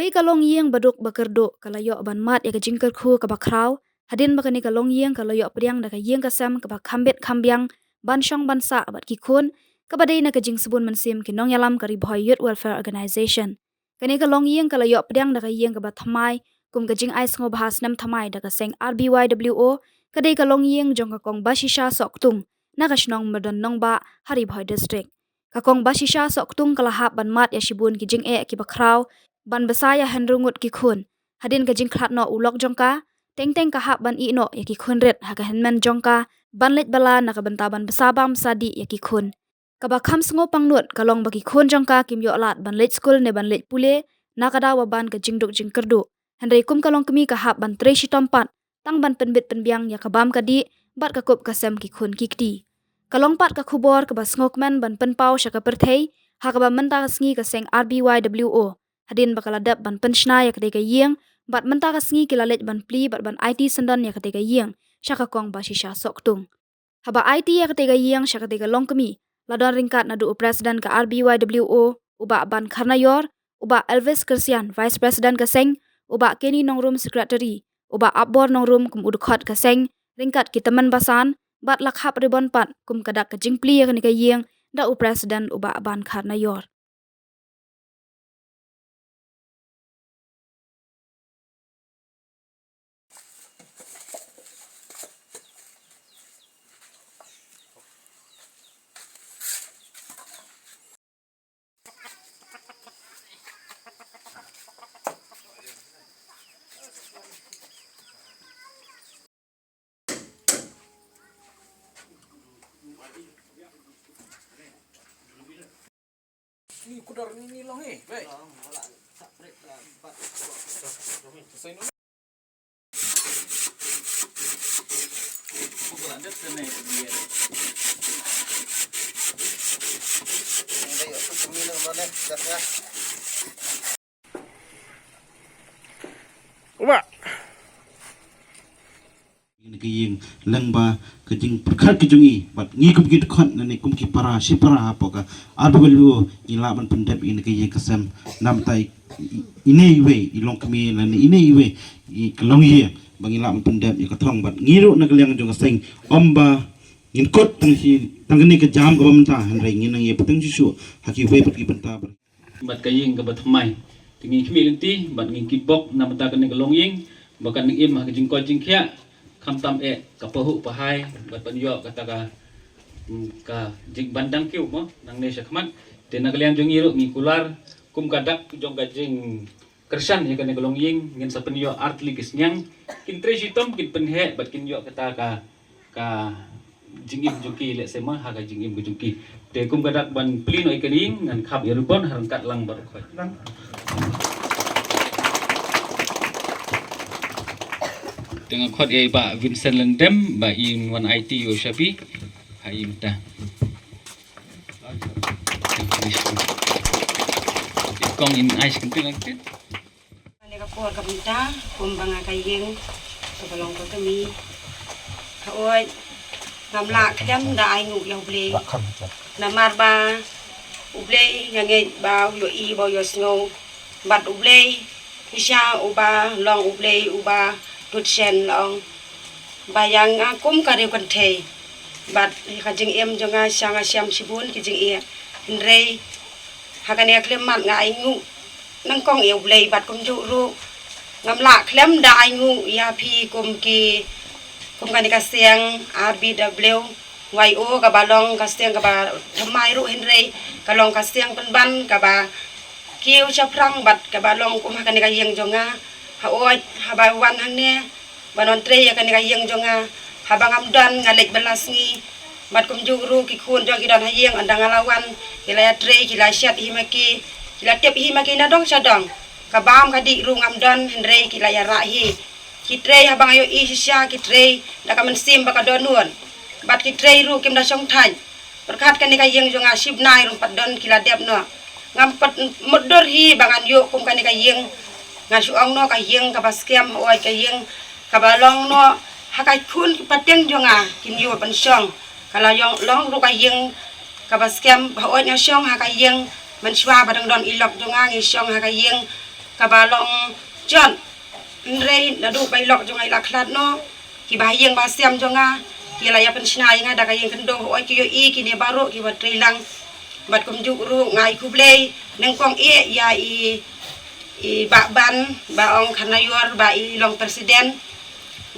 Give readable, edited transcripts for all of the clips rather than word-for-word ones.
Koi kalong yeng baduk bakerdo kalayo ban mat ya kajingker khu ka bakraw hadin bakani kalong yeng kalayo priang da ka yeng kasam ka bakhambet khambyang ban shong ban sa abat ki khun ka badai na kajing sebun mensim ki nong yalam kari bhoy youth welfare organization kani kalong yeng kalayo priang da ka yeng ka bathamai kum kajing ais ngo bahas nam thamai da ka seng RBYWO kadai kalong yeng jong ka kong basisha soktung na ka shnong madon nong ba hari bhoy district ka kong basisha soktung kalahap ban mat ya shibun ki jing ki bakraw ban besaya henrungut ki khun hadin ka jingklat no ulok jongka teng teng ka hap ban I no ya ki khun ret ha ka henmen jongka ban let bala na ka benta ban besabam sadi ya ki khun ka ba kham sngo pangnut ka long ba ki khun jongka kim yo lat ban let school ne ban let pule na ka dawa ban ka jingduk jingkerdu henrei kum ka long kemi ka hap ban tre shitompat tang ban penbit penbiang ya ka bam ka di bat ka kop ka sem ki khun kikti kalong pat ka khubor ka ba snokmen ban penpau sha ka perthei ha ka ba menta ka sngi ka seng RBYWO hadin bakaladap ban penshna ya ketika yeng bat menta ka sngi kilalet ban pli bat ban IT sendan ya ketika yeng syaka kong ba shisha soktung haba IT ya ketika yeng syaka ketika longkemi ladon ringkat nadu presiden ka RBYWO uba ban Karnayor uba Elvis Kersian vice president ka seng uba Kenny nongrum secretary uba Abor nongrum kum udkhot ka seng ringkat ki teman basan bat lakhap ribon pat kum kadak ka jingpli ya ketika yeng da presiden uba ban Karnayor Ni kudar ni long baik. Selesai dulu. Bukan ada kena dia. Ada apa semina mana dah. Uba. Kiying langba kajing perkhat kijungi bat ngi kum kit khon nani kum ki para si para apoka arbelu ila ban pendep in kiying kasam nam tai ine iwe ilong kami nani ine iwe I kelong ye bang ila ban pendep ya kathong bat ngiru na kaliang jong seng omba in kot tang si tangni ke jam ko bamta hanrai ngi nang ye patang susu haki we pat ki banta bat kaying ka bat mai tingi khmi lenti bat ngi ki bok na mata kan kelong ying bakan ngi im ha kajing ko jing khia kham tam ka pahu pahai bat panyo kata ka jing bandang kiu mo nang ne sakmat te nagalian jong iru ngi kular kum kadak jong gajing kersan ya kan golong ying ngin sa panyo art ligis nyang kin tre sitom kin penhe bat kin yo kata ka jingim juki le sema ha ka jingim juki te kum kadak ban plino ikening ngan khap irubon harangkat lang bar khoi dengan kod Pak Vincent Lendem ba in one IT yo shapi hai mta kong in ice kentil langkit ane ka por ka bunta kumbanga kayeng kabalong ko kami kaoy ngamla kdam da ay nguk yaw ble na marba uble ngange ba yo I bo yo snow bat uble isya uba long uble uba Tutsen long bayang akum kare kante bat kajing em jonga sanga siam sibun kijing e hindrei hakane klem mat nga ingu nang kong e blei bat kum ju ru ngamla klem da ingu ya pi kum kani ka siang RBW YO ka balong ka siang ka ba thamai ru hindrei ka long ka siang ban ka ba kiu chaprang bat ka balong kum hakane ka yeng jonga haoy haba wan hangne banon tre ya kan ga yeng jonga habang amdan ngalek belasngi bat kum juru ki khun jo kidan hayeng andang alawan kila tre kila syat himaki kila tep himaki na dong sadong kabam kadi rung amdan hendrei kila ya rahi kitre habang ayo isya kitre da kamen sim baka donun bat kitre ru kim da song thai berkat kan ga yeng jonga sibnai rum padon kila dep no ngam pat modor hi bangan yo kum kan ga yeng ngasuang no kayeng kabaskem oi kayeng kabalong no hakai kun pateng jonga kinyo pansong kala yong long ru kayeng kabaskem oi nya song hakayeng manswa badang don ilok jonga ngi song hakayeng kabalong jon nrei na du bai lok jongai la khlat no ki ba yeng ba siam jonga ki la ya pensna nga da ka yeng kendo oi ki yo i ki ne baro ki ba trilang bat kum ju ru ngai kublei neng kong e ya i ba ban ba ong khanayur ba i long presiden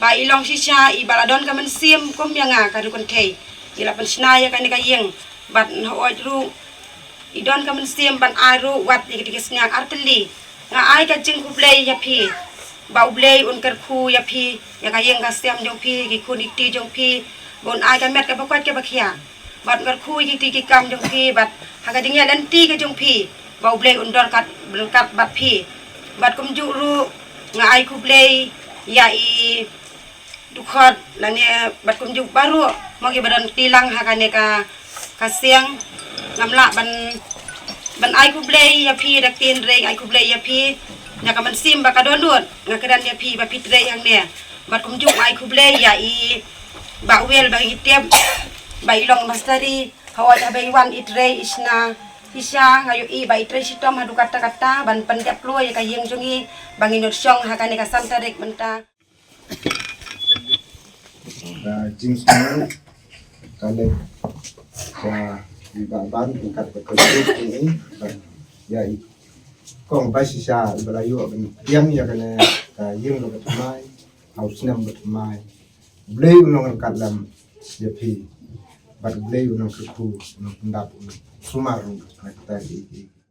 ba i long sisa i baladon ka men sim kom yanga ka du kon thei ki la pensna ya ka ne ka yeng bat no oi ru idon ka men sim ban aru wat ki kisnyang arteli nga ai ka jing kublei ya phi ba ublei un kar khu ya phi ya ka yeng ka siam jong phi ki kun ikti jong phi bon ai ka met ka ba kwat ka ba khia bat kar khu ki ti ki kam jong phi bat ha ka ding ya dan ti ka jong phi ba ublei un dor kat berkat bat phi bat kum ju ru nga ai kublei ya i dukhot la ne bat kum ju baru mo ki badan tilang ha ka ne ka siang ngamla ban ai kublei ya phi dak tin reng ai kublei ya phi nya ka man sim ba ka don dut nga kedan ya phi ba pitre yang ne bat kum ju ai kublei ya i ba wel ba itep ba ilong mastari hawa ta bai wan itre isna isya ngayo i ba itre sitom hadu kata ban pandap lu ya ka yeng jungi banginut syong ha ka ne ka santarek menta James Bond kalau di baban tingkat kekerjaan ini ya kong basi sa balayo yang ya kana yung lo katmai house nam katmai blay unong kalam ya pi but blay unong kuku unong pendap unong sumarung na kita di